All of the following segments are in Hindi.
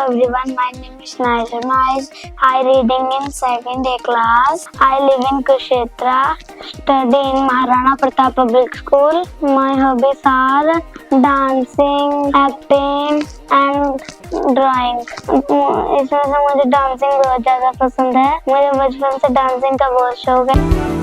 everyone, my name is Naisharma. I reading in second A class. I live in Kushetra, study in Maharana Pratap Public School. My hobbies are dancing, acting and drawing. इसमें से मुझे डांसिंग बहुत ज़्यादा पसंद है। मुझे बचपन से डांसिंग का बहुत शौक है।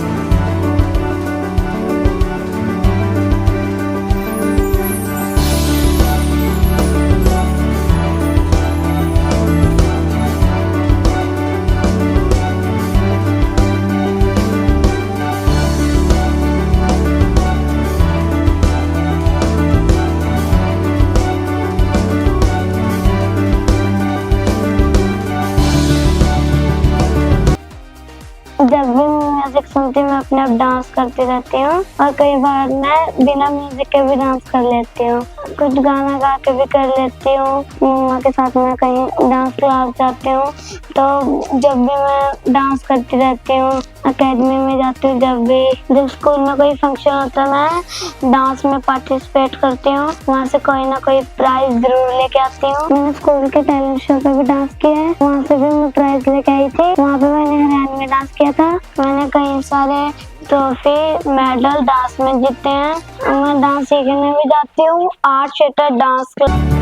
जब भी म्यूजिक सुनती हूँ मैं अपने आप डांस करती रहती हूँ और कई बार मैं बिना म्यूजिक के भी डांस कर लेती हूँ। कुछ गाना गा के भी कर लेती हूँ। मम्मा के साथ मैं कहीं डांस क्लास जाती हूँ तो जब भी मैं डांस करती रहती हूँ। एकेडमी में जाती हूँ जब स्कूल में कोई फंक्शन होता है मैं डांस में पार्टिसिपेट करती हूँ। वहाँ से कोई ना कोई प्राइज जरूर लेके आती हूँ। मैंने स्कूल के टैलेंट शो पे भी डांस किया है, वहाँ से भी मैं प्राइज लेके आई थी। वहाँ पे मैंने हरियाणा में डांस किया था। मैंने कई सारे ट्रॉफी मेडल डांस में जीते हैं। मैं डांस सीखने भी जाती हूँ art theatre dance class.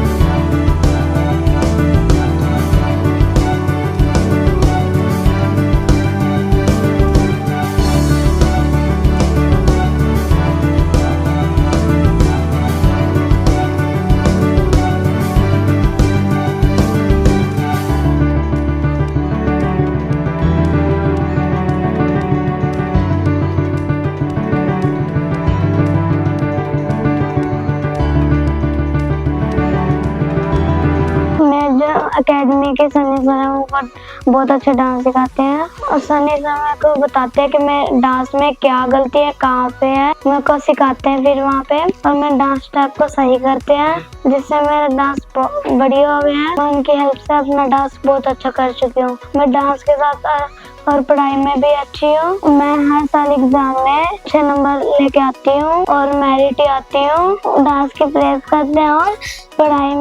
Academy के सनी सर बहुत अच्छे डांस सिखाते हैं और सनी सर मेरे को बताते हैं कि मैं डांस में क्या गलती है, कहाँ पे है, मेरे को सिखाते हैं फिर वहाँ पे और मैं डांस स्टेप को सही करते हैं जिससे मेरा डांस बढ़िया हो गया है। मैं उनकी हेल्प से अपना डांस बहुत अच्छा कर चुकी हूँ। मैं डांस के साथ और पढ़ाई में भी अच्छी हूँ। मैं हर साल एग्जाम में अच्छे नंबर लेके आती हूँ और मेरिट आती हूँ। डांस की प्रेस करते हैं और पढ़ाई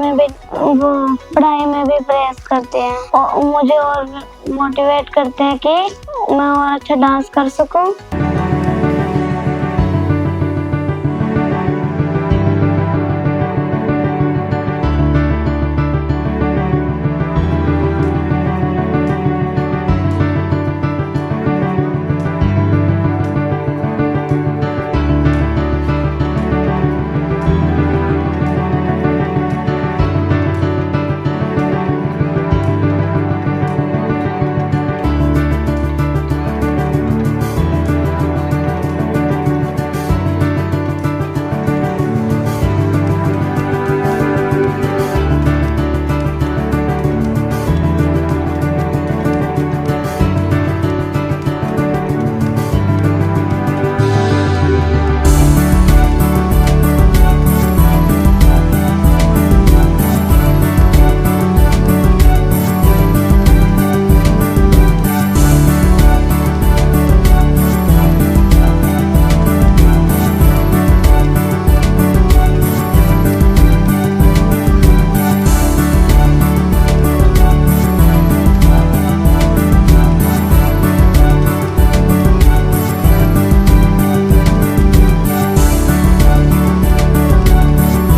में भी प्रेस करते हैं और मुझे और मोटिवेट करते हैं कि मैं और अच्छा डांस कर सकूं।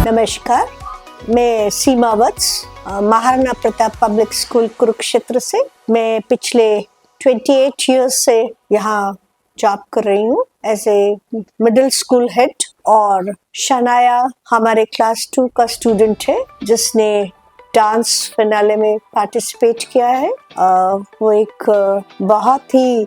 नमस्कार, मैं सीमा वत्स महाराणा प्रताप पब्लिक स्कूल कुरुक्षेत्र से मैं पिछले 28 इयर्स से यहाँ जॉब कर रही हूँ as a middle school head. और शनाया हमारे क्लास 2 का स्टूडेंट है जिसने डांस फिनाले में पार्टिसिपेट किया है। वो एक बहुत ही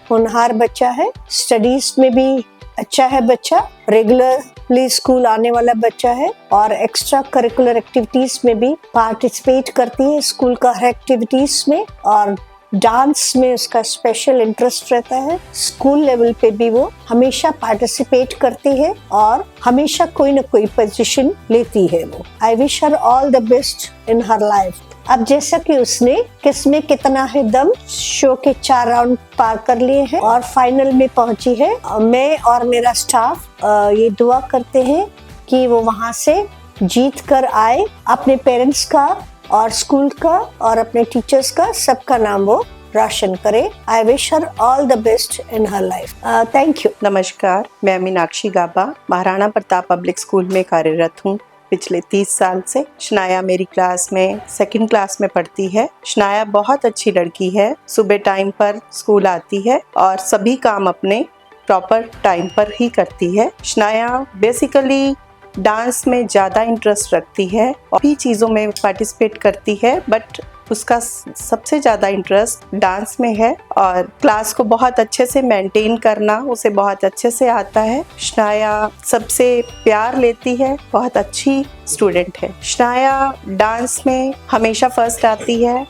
होनहार बच्चा है। स्टडीज में भी अच्छा है बच्चा, रेगुलरली स्कूल आने वाला बच्चा है और एक्स्ट्रा करिकुलर एक्टिविटीज में भी पार्टिसिपेट करती है स्कूल का हर एक्टिविटीज में। और डांस में उसका स्पेशल इंटरेस्ट रहता है। स्कूल लेवल पे भी वो हमेशा पार्टिसिपेट करती है और हमेशा कोई ना कोई पोजीशन लेती है वो। I wish her all the best in her life. अब जैसा कि उसने किसमें कितना है दम शो के 4 राउंड पार कर लिए हैं और फाइनल में पहुंची है। मैं और मेरा स्टाफ ये दुआ करते हैं कि वो वहां से जीत कर आए, अपने पेरेंट्स का और स्कूल का और अपने टीचर्स का सबका नाम वो रोशन करे। I wish her all the best in her life. Thank you. नमस्कार, मैं मीनाक्षी गाबा महाराणा प्रताप पब्लिक स्कूल में कार्यरत हूँ पिछले 30 साल से। शनाया मेरी क्लास में 2nd क्लास में पढ़ती है। शनाया बहुत अच्छी लड़की है, सुबह टाइम पर स्कूल आती है और सभी काम अपने प्रॉपर टाइम पर ही करती है। शनाया बेसिकली डांस में ज़्यादा इंटरेस्ट रखती है और भी चीज़ों में पार्टिसिपेट करती है, बट उसका सबसे ज़्यादा इंटरेस्ट डांस में है और क्लास को बहुत अच्छे से मेंटेन करना उसे बहुत अच्छे से आता है। शनाया सबसे प्यार लेती है, बहुत अच्छी स्टूडेंट है। शनाया डांस में हमेशा फर्स्ट आती है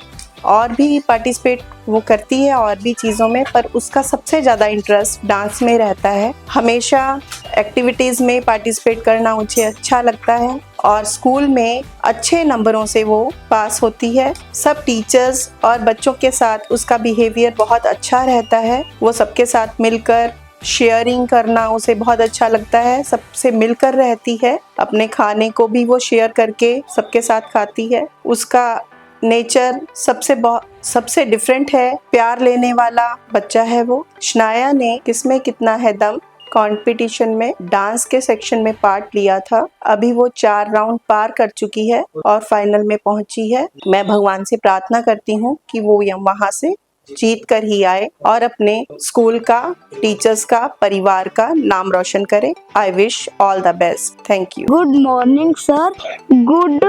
और भी पार्टिसिपेट वो करती है और भी चीज़ों में, पर उसका सबसे ज़्यादा इंटरेस्ट डांस में रहता है। हमेशा एक्टिविटीज़ में पार्टिसिपेट करना उसे अच्छा लगता है और स्कूल में अच्छे नंबरों से वो पास होती है। सब टीचर्स और बच्चों के साथ उसका बिहेवियर बहुत अच्छा रहता है। वो सबके साथ मिलकर शेयरिंग करना उसे बहुत अच्छा लगता है, सबसे मिलकर रहती है। अपने खाने को भी वो शेयर करके सबके साथ खाती है। उसका नेचर सबसे डिफरेंट है, प्यार लेने वाला बच्चा है वो। शनाया ने किसमें कितना है दम कंपटीशन में डांस के सेक्शन में पार्ट लिया था। अभी वो 4 राउंड पार कर चुकी है और फाइनल में पहुंची है। मैं भगवान से प्रार्थना करती हूँ कि वो वहाँ से जीत कर ही आए और अपने स्कूल का, टीचर्स का, परिवार का नाम रोशन करे। I wish all the best. Thank you. Good morning sir. Good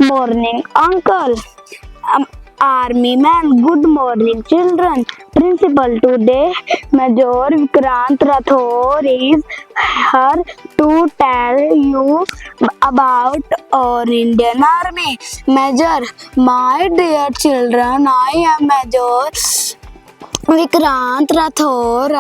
morning uncle. Army man. Good morning children. Principal today major Vikrant Rathore is here to tell you about our Indian Army. Major, my dear children, I am Major Vikrant Rathore.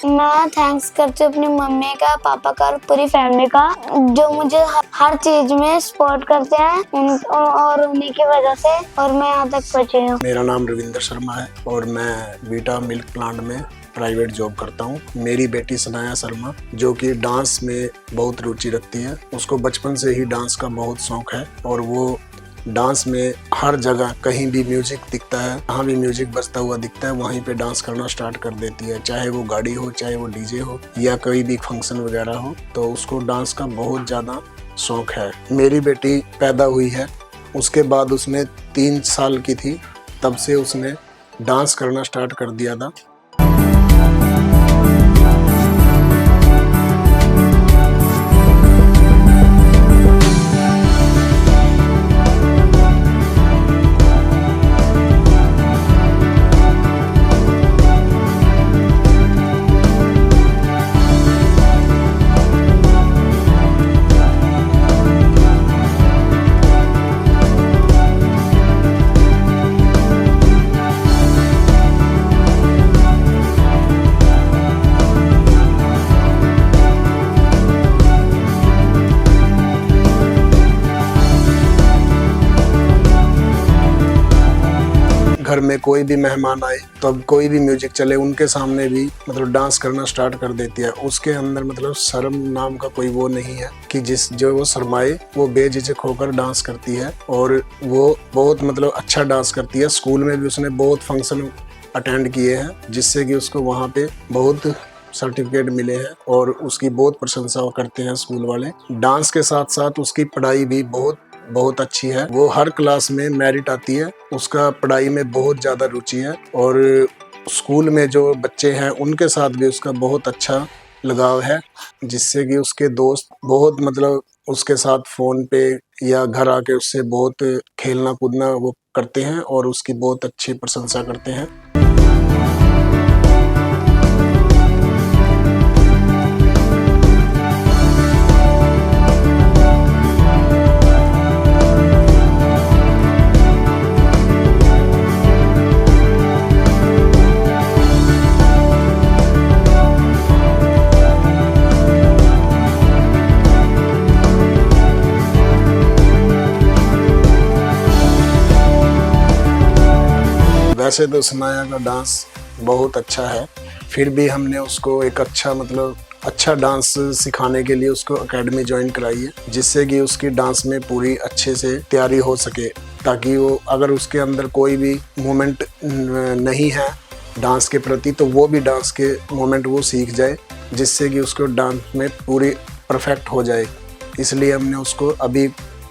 मैं थैंक्स करती हूँ अपनी मम्मी का, पापा का और पूरी फैमिली का, जो मुझे हर चीज में सपोर्ट करते हैं और उन्हीं की वजह से और मैं यहाँ तक पहुँची हूँ। मेरा नाम रविंद्र शर्मा है और मैं वीटा मिल्क प्लांट में प्राइवेट जॉब करता हूँ। मेरी बेटी सनाया शर्मा जो कि डांस में बहुत रुचि रखती है, उसको बचपन से ही डांस का बहुत शौक है और वो डांस में हर जगह कहीं भी म्यूजिक दिखता है, जहाँ भी म्यूजिक बजता हुआ दिखता है वहीं पे डांस करना स्टार्ट कर देती है। चाहे वो गाड़ी हो, चाहे वो डीजे हो या कोई भी फंक्शन वगैरह हो, तो उसको डांस का बहुत ज़्यादा शौक है। मेरी बेटी पैदा हुई है, उसके बाद उसने 3 साल की थी तब से उसने डांस करना स्टार्ट कर दिया था। घर में कोई भी मेहमान आए तो अब कोई भी म्यूजिक चले उनके सामने भी मतलब डांस करना स्टार्ट कर देती है। उसके अंदर मतलब शर्म नाम का कोई वो नहीं है कि जो वो शर्माए, वो बेझिझक होकर डांस करती है और वो बहुत मतलब अच्छा डांस करती है। स्कूल में भी उसने बहुत फंक्शन अटेंड किए हैं जिससे कि उसको वहाँ पे बहुत सर्टिफिकेट मिले हैं और उसकी बहुत प्रशंसा करते हैं स्कूल वाले। डांस के साथ साथ उसकी पढ़ाई भी बहुत अच्छी है। वो हर क्लास में मेरिट आती है, उसका पढ़ाई में बहुत ज़्यादा रुचि है और स्कूल में जो बच्चे हैं उनके साथ भी उसका बहुत अच्छा लगाव है, जिससे कि उसके दोस्त बहुत मतलब उसके साथ फ़ोन पे या घर आके उससे बहुत खेलना कूदना वो करते हैं और उसकी बहुत अच्छी प्रशंसा करते हैं। वैसे तो सनाया का डांस बहुत अच्छा है, फिर भी हमने उसको एक अच्छा डांस सिखाने के लिए उसको एकेडमी ज्वाइन कराई है, जिससे कि उसकी डांस में पूरी अच्छे से तैयारी हो सके। ताकि वो अगर उसके अंदर कोई भी मोमेंट नहीं है डांस के प्रति तो वो भी डांस के मोमेंट वो सीख जाए, जिससे कि उसको डांस में पूरी परफेक्ट हो जाए। इसलिए हमने उसको अभी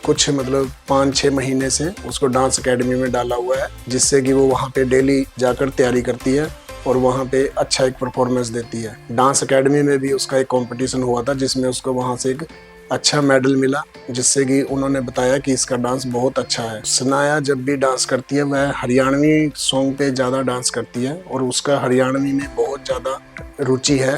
कुछ मतलब 5-6 महीने से उसको डांस एकेडमी में डाला हुआ है, जिससे कि वो वहाँ पे डेली जाकर तैयारी करती है और वहाँ पे अच्छा एक परफॉर्मेंस देती है। डांस एकेडमी में भी उसका एक कंपटीशन हुआ था जिसमें उसको वहाँ से एक अच्छा मेडल मिला, जिससे कि उन्होंने बताया कि इसका डांस बहुत अच्छा है। सनाया जब भी डांस करती है वह हरियाणवी सॉन्ग पे ज़्यादा डांस करती है और उसका हरियाणवी में बहुत ज़्यादा रुचि है।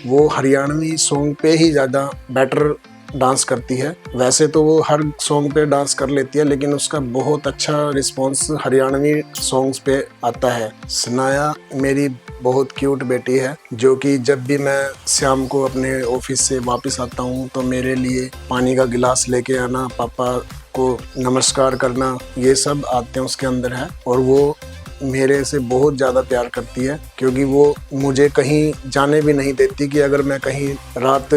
वो हरियाणवी सॉन्ग पे ही ज़्यादा बेटर डांस करती है। वैसे तो वो हर सॉन्ग पे डांस कर लेती है, लेकिन उसका बहुत अच्छा रिस्पॉन्स हरियाणवी सॉन्ग्स पे आता है। सनाया मेरी बहुत क्यूट बेटी है, जो कि जब भी मैं शाम को अपने ऑफिस से वापस आता हूँ तो मेरे लिए पानी का गिलास लेके आना, पापा को नमस्कार करना, ये सब आते हैं उसके अंदर है। और वो मेरे से बहुत ज़्यादा प्यार करती है, क्योंकि वो मुझे कहीं जाने भी नहीं देती कि अगर मैं कहीं रात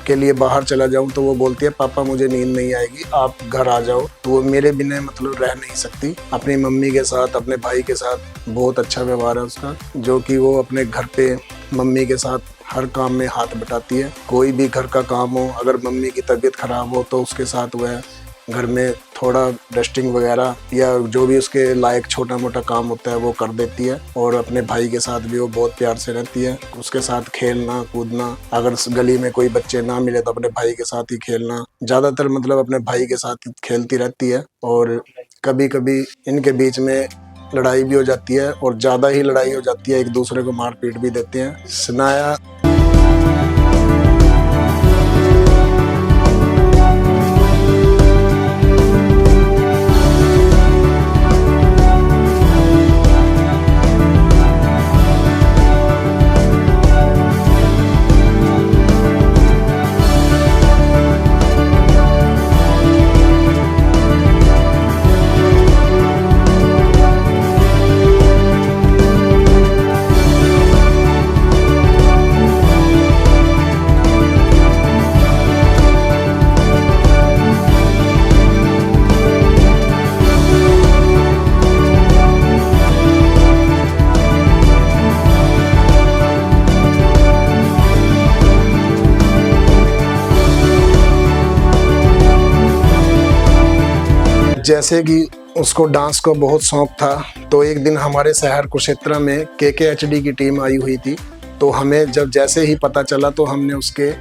के लिए बाहर चला जाऊं तो वो बोलती है पापा मुझे नींद नहीं आएगी, आप घर आ जाओ। तो वो मेरे बिना मतलब रह नहीं सकती। अपनी मम्मी के साथ, अपने भाई के साथ बहुत अच्छा व्यवहार है उसका, जो कि वो अपने घर पे मम्मी के साथ हर काम में हाथ बटाती है। कोई भी घर का काम हो, अगर मम्मी की तबीयत खराब हो तो उसके साथ वह घर में थोड़ा डस्टिंग वगैरह या जो भी उसके लायक छोटा मोटा काम होता है वो कर देती है। और अपने भाई के साथ भी वो बहुत प्यार से रहती है, उसके साथ खेलना कूदना, अगर गली में कोई बच्चे ना मिले तो अपने भाई के साथ ही खेलना, ज़्यादातर मतलब अपने भाई के साथ ही खेलती रहती है। और कभी कभी इनके बीच में लड़ाई भी हो जाती है और ज़्यादा ही लड़ाई हो जाती है, एक दूसरे को मार पीट भी देते हैं। सनाया जैसे कि उसको डांस को बहुत शौक था, तो एक दिन हमारे शहर कुरुक्षेत्र में KKHD की टीम आई हुई थी। तो हमें जब जैसे ही पता चला तो हमने उसके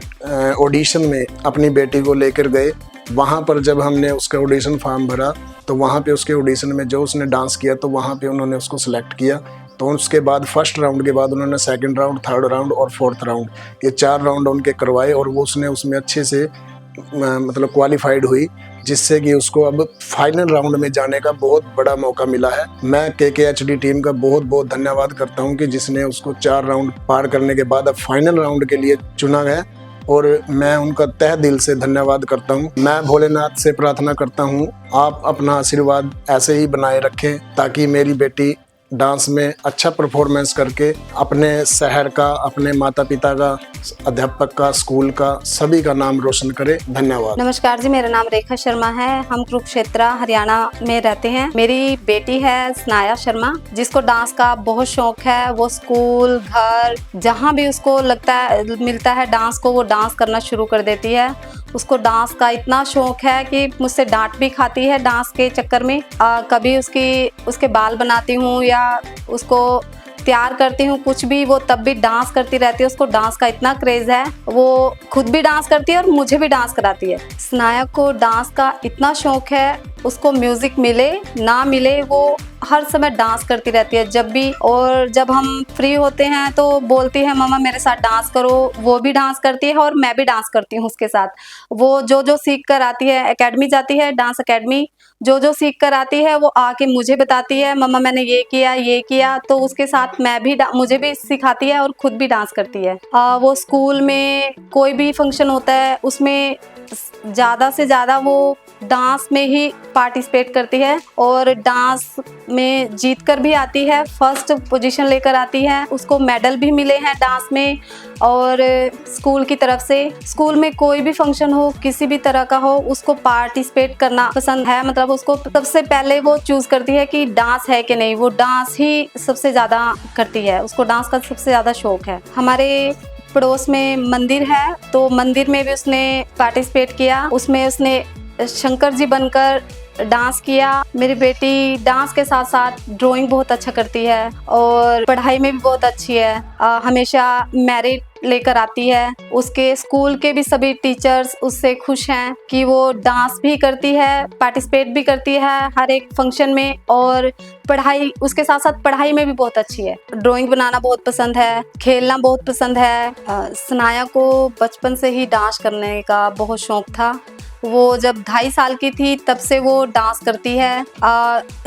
ऑडिशन में अपनी बेटी को लेकर गए। वहाँ पर जब हमने उसका ऑडिशन फॉर्म भरा तो वहाँ पे उसके ऑडिशन में जो उसने डांस किया तो वहाँ पे उन्होंने उसको सिलेक्ट किया। तो उसके बाद फर्स्ट राउंड के बाद उन्होंने सेकंड राउंड, थर्ड राउंड और फोर्थ राउंड, ये 4 राउंड उनके करवाए और वो उसने उसमें अच्छे से मतलब क्वालिफाइड हुई, जिससे कि उसको अब फाइनल राउंड में जाने का बहुत बड़ा मौका मिला है। मैं KKHD टीम का बहुत बहुत धन्यवाद करता हूं कि जिसने उसको 4 राउंड पार करने के बाद अब फाइनल राउंड के लिए चुना गया, और मैं उनका तहे दिल से धन्यवाद करता हूं। मैं भोलेनाथ से प्रार्थना करता हूं आप अपना आशीर्वाद ऐसे ही बनाए रखें, ताकि मेरी बेटी डांस में अच्छा परफॉर्मेंस करके अपने शहर का, अपने माता पिता का, अध्यापक का, स्कूल का, सभी का नाम रोशन करे। धन्यवाद। नमस्कार जी, मेरा नाम रेखा शर्मा है। हम कुरुक्षेत्र हरियाणा में रहते हैं। मेरी बेटी है सनाया शर्मा, जिसको डांस का बहुत शौक है। वो स्कूल, घर, जहाँ भी उसको लगता है मिलता है डांस को, वो डांस करना शुरू कर देती है। उसको डांस का इतना शौक है कि मुझसे डांट भी खाती है डांस के चक्कर में। कभी उसके बाल बनाती हूँ या उसको तैयार करती हूँ, कुछ भी, वो तब भी डांस करती रहती है। उसको डांस का इतना क्रेज है, वो खुद भी डांस करती है और मुझे भी डांस कराती है। सनाया को डांस का इतना शौक है, उसको म्यूजिक मिले ना मिले वो हर समय डांस करती रहती है जब भी। और जब हम फ्री होते हैं तो बोलती है मम्मा मेरे साथ डांस करो। वो भी डांस करती है और मैं भी डांस करती हूँ उसके साथ। वो जो सीख कर आती है, एकेडमी जाती है, डांस एकेडमी, जो सीख कर आती है वो आके मुझे बताती है मम्मा मैंने ये किया। तो उसके साथ मुझे भी सिखाती है और खुद भी डांस करती है। वो स्कूल में कोई भी फंक्शन होता है उसमें ज़्यादा से ज़्यादा वो डांस में ही पार्टिसिपेट करती है और डांस में जीत कर भी आती है, फर्स्ट पोजीशन लेकर आती है। उसको मेडल भी मिले हैं डांस में। और स्कूल की तरफ से, स्कूल में कोई भी फंक्शन हो, किसी भी तरह का हो, उसको पार्टिसिपेट करना पसंद है। मतलब उसको सबसे पहले वो चूज करती है कि डांस है कि नहीं, वो डांस ही सबसे ज़्यादा करती है, उसको डांस का सबसे ज़्यादा शौक है। हमारे पड़ोस में मंदिर है, तो मंदिर में भी उसने पार्टिसिपेट किया, उसमें उसने शंकर जी बनकर डांस किया। मेरी बेटी डांस के साथ साथ ड्राइंग बहुत अच्छा करती है और पढ़ाई में भी बहुत अच्छी है, हमेशा मेरिट लेकर आती है। उसके स्कूल के भी सभी टीचर्स उससे खुश हैं कि वो डांस भी करती है, पार्टिसिपेट भी करती है हर एक फंक्शन में, और पढ़ाई, उसके साथ साथ पढ़ाई में भी बहुत अच्छी है। ड्राइंग बनाना बहुत पसंद है, खेलना बहुत पसंद है। सनाया को बचपन से ही डांस करने का बहुत शौक था। वो जब 2.5 साल की थी तब से वो डांस करती है,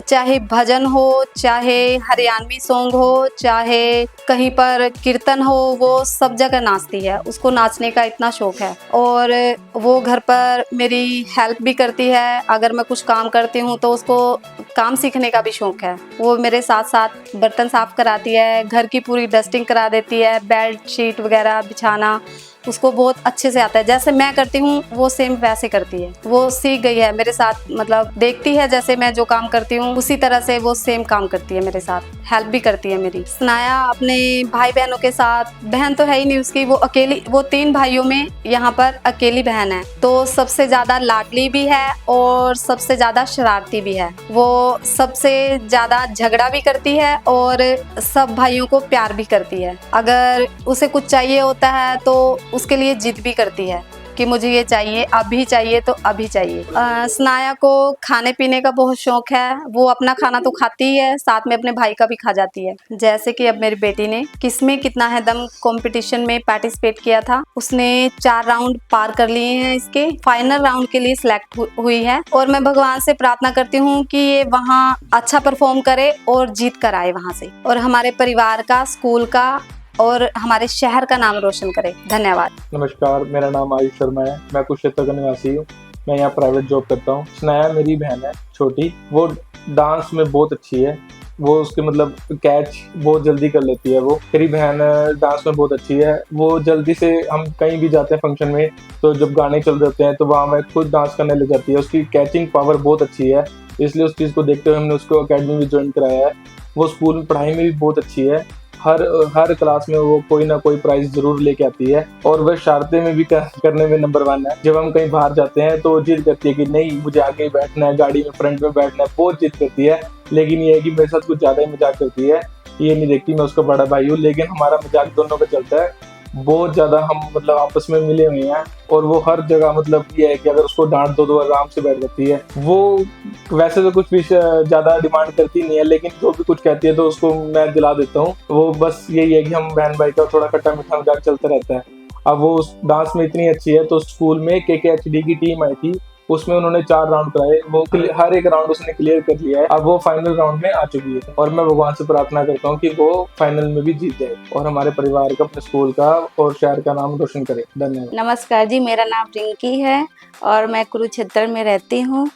चाहे भजन हो, चाहे हरियाणवी सॉन्ग हो, चाहे कहीं पर कीर्तन हो, वो सब जगह नाचती है। उसको नाचने का इतना शौक है। और वो घर पर मेरी हेल्प भी करती है, अगर मैं कुछ काम करती हूँ तो उसको काम सीखने का भी शौक है। वो मेरे साथ साथ बर्तन साफ कराती है, घर की पूरी डस्टिंग करा देती है, बेड शीट वगैरह बिछाना उसको बहुत अच्छे से आता है। जैसे मैं करती हूँ वो सेम वैसे करती है, वो सीख गई है मेरे साथ। मतलब देखती है जैसे मैं जो काम करती हूँ उसी तरह से वो सेम काम करती है मेरे साथ, हेल्प भी करती है मेरी। सनाया अपने भाई बहनों के साथ, बहन तो है ही नहीं उसकी, वो अकेली, वो 3 भाइयों में यहाँ पर अकेली बहन है, तो सबसे ज्यादा लाडली भी है और सबसे ज्यादा शरारती भी है। वो सबसे ज्यादा झगड़ा भी करती है और सब भाइयों को प्यार भी करती है। अगर उसे कुछ चाहिए होता है तो उसके लिए जिद भी करती है कि मुझे ये चाहिए, अभी चाहिए तो अभी चाहिए। सनाया को खाने पीने का बहुत शौक है, वो अपना खाना तो खाती ही है, साथ में अपने भाई का भी खा जाती है। जैसे कि अब मेरी बेटी ने किसमें कितना है दम कंपटीशन में पार्टिसिपेट किया था, उसने 4 राउंड पार कर लिए हैं, इसके फाइनल राउंड के लिए सिलेक्ट हुई है। और मैं भगवान से प्रार्थना करती हूँ कि ये वहाँ अच्छा परफॉर्म करे और जीत कर आए वहाँ से, और हमारे परिवार का, स्कूल का और हमारे शहर का नाम रोशन करे। धन्यवाद। नमस्कार, मेरा नाम आयुष शर्मा है, मैं कुरुक्षेत्र का निवासी हूँ। मैं यहाँ प्राइवेट जॉब करता हूँ। सनाया मेरी बहन है छोटी, वो डांस में बहुत अच्छी है। वो उसके मतलब कैच बहुत जल्दी कर लेती है। वो मेरी बहन डांस में बहुत अच्छी है। वो जल्दी से, हम कहीं भी जाते हैं फंक्शन में तो जब गाने चल रहे होते हैं तो वहाँ में खुद डांस करने लग जाती है। उसकी कैचिंग पावर बहुत अच्छी है, इसलिए उस चीज़ को देखते हुए हमने उसको अकेडमी में ज्वाइन कराया है। वो स्कूल में पढ़ाई में भी बहुत अच्छी है, हर क्लास में वो कोई ना कोई प्राइज जरूर लेके आती है, और वह शरारते में भी करने में नंबर 1 है। जब हम कहीं बाहर जाते हैं तो जिद करती है कि नहीं मुझे आगे बैठना है, गाड़ी में फ्रंट में बैठना है, बहुत जिद करती है। लेकिन ये है कि मेरे साथ कुछ ज्यादा ही मजाक करती है, ये नहीं देखती मैं उसका बड़ा भाई हूँ, लेकिन हमारा मजाक दोनों का चलता है बहुत ज्यादा। हम मतलब आपस में मिले हुए हैं, और वो हर जगह मतलब ये है कि अगर उसको डांट दो तो आराम से बैठ जाती है। वो वैसे तो कुछ भी ज्यादा डिमांड करती नहीं है, लेकिन जो भी कुछ कहती है तो उसको मैं दिला देता हूँ। वो बस यही है कि हम बहन भाई का थोड़ा खट्टा मीठा मजाक चलता रहता है। अब वो डांस में इतनी अच्छी है तो स्कूल में KKHD की टीम आई थी, उसमें उन्होंने 4 राउंड कराए, वो हर एक राउंड उसने क्लियर कर लिया है। अब वो फाइनल राउंड में आ चुकी है, और मैं भगवान से प्रार्थना करता हूँ कि वो फाइनल में भी जीत जाए और हमारे परिवार का, अपने स्कूल का और शहर का नाम रोशन करे। धन्यवाद। नमस्कार जी, मेरा नाम रिंकी है और मैं कुरुक्षेत्र में रहती हूँ।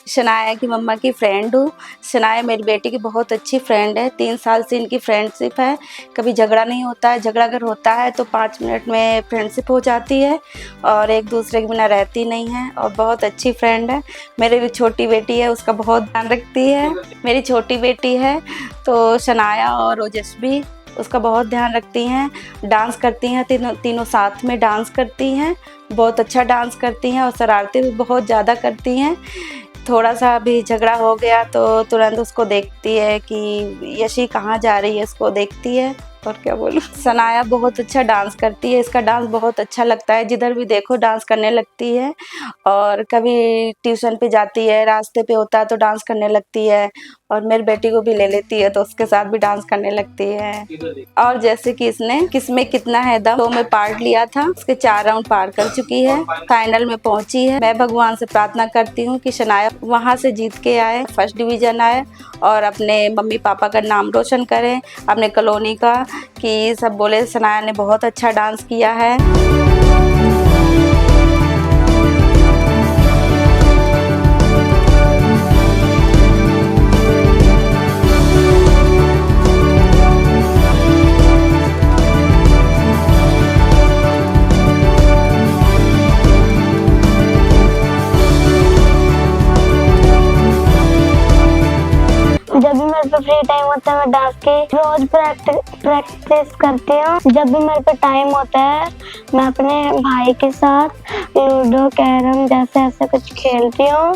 शनाया की मम्मा की फ्रेंड हूँ। शनाया मेरी बेटी की बहुत अच्छी फ्रेंड है, 3 साल से इनकी फ्रेंडशिप है। कभी झगड़ा नहीं होता है, झगड़ा अगर होता है तो 5 मिनट में फ्रेंडशिप हो जाती है और एक दूसरे के बिना रहती नहीं है, और बहुत अच्छी फ्रेंड है। मेरी भी छोटी बेटी है, उसका बहुत ध्यान रखती है। मेरी छोटी बेटी है तो शनाया और ओजस्वी उसका बहुत ध्यान रखती हैं। डांस करती हैं, तीनों साथ में डांस करती हैं, बहुत अच्छा डांस करती हैं और शरारतें भी बहुत ज़्यादा करती हैं। थोड़ा सा भी झगड़ा हो गया तो तुरंत उसको देखती है कि यशी कहाँ जा रही है, इसको देखती है। और क्या बोलूं, सनाया बहुत अच्छा डांस करती है, इसका डांस बहुत अच्छा लगता है, जिधर भी देखो डांस करने लगती है। और कभी ट्यूशन पे जाती है, रास्ते पे होता है तो डांस करने लगती है, और मेरी बेटी को भी ले लेती है तो उसके साथ भी डांस करने लगती है। और जैसे कि इसने किसमें कितना है दम तो में पार्ट लिया था, उसके 4 राउंड पार कर चुकी है, फाइनल में पहुंची है। मैं भगवान से प्रार्थना करती हूँ कि शनाया वहाँ से जीत के आए, फर्स्ट डिवीजन आए और अपने मम्मी पापा का नाम रोशन करें, अपने कॉलोनी का, कि सब बोले सनाया ने बहुत अच्छा डांस किया है। जब भी मेरे पे फ्री टाइम होता है मैं डांस की रोज प्रैक्टिस करती हूँ। जब भी मेरे पे टाइम होता है मैं अपने भाई के साथ लूडो कैरम जैसे ऐसे कुछ खेलती हूँ।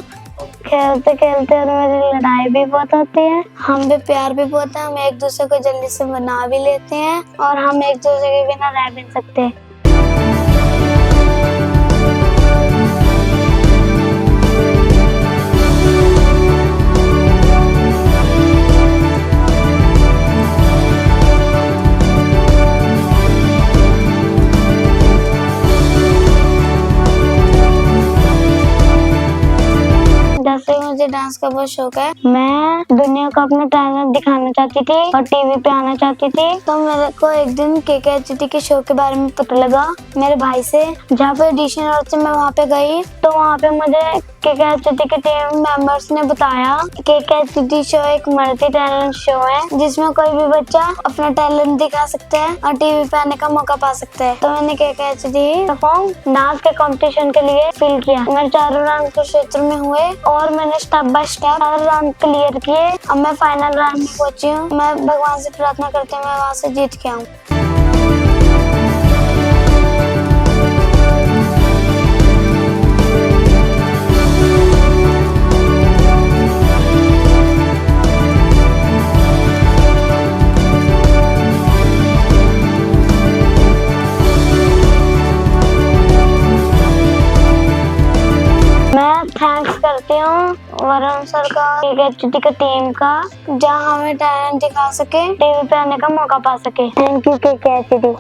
खेलते खेलते और मेरी लड़ाई भी बहुत होती है। हम भी प्यार भी बहुत है, हम एक दूसरे को जल्दी से मना भी लेते हैं और हम एक दूसरे के बिना रह भी नहीं सकते। जैसे मुझे डांस का बहुत शौक है, मैं दुनिया को अपना टैलेंट दिखाना चाहती थी और टीवी पे आना चाहती थी। तो मेरे को एक दिन KKHT के शो के बारे में पता लगा मेरे भाई से। जहाँ पे ऑडिशन होते मैं वहाँ पे गई तो वहाँ पे मुझे KKHT के टीम मेंबर्स ने बताया KKHT शो एक मल्टी टैलेंट शो है जिसमें कोई भी बच्चा अपना टैलेंट दिखा सकता है और टीवी पे आने का मौका पा सकता है। तो मैंने KKHT परफॉर्म डांस के कंपटीशन के लिए फील किया। मेरे 4 राउंड कुरुक्षेत्र में हुए और मैंने step by step 4 round clear किए। अब मैं फाइनल राउंड में पहुंची हूँ। मैं भगवान से प्रार्थना करती हूँ मैं वहाँ से जीत के आऊँ। थैंक्स करती हूँ वरुण सर का, KKHT का टीम का, जहाँ हमें टैलेंट दिखा सके, टीवी पे आने का मौका पा सके। Thank you KKHT।